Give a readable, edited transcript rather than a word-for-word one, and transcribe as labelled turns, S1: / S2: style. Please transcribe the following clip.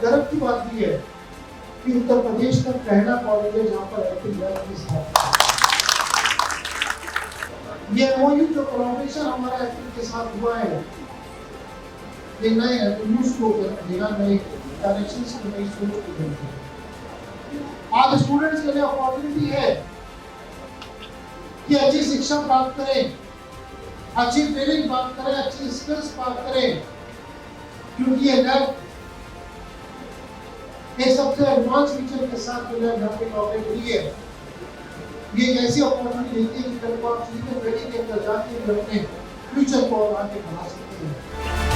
S1: गर्व की बात भी है कि उत्तर प्रदेश का पहला कॉलेज है जहाँ पर एक्टिव लैब की स्थापना। ये एमओयू जो कोलैबोरेशन हमारा एक्टिव के साथ हुआ है, ये नए एवेन्यूज को देगा, नए डायरेक्शंस को, नई सोच को देगा। आज स्टूडेंट्स के लिए अपॉर्चुनिटी है कि अच्छी शिक्षा प्राप्त करें, अच्छी ट्रेनिंग प्राप्त करें, अच्छी स्किल्स प्राप्त करें, क्योंकि ये लैब एक सबसे एडवांस फीचर के साथ जो लैब यहाँ पे ऑपरेट हुई है, ये एक ऐसी अपॉर्चुनिटी देती है कि कल को आप सीधे ट्रेनिंग के अंदर जाके अपने फ्यूचर को और आगे बढ़ा सकते हैं।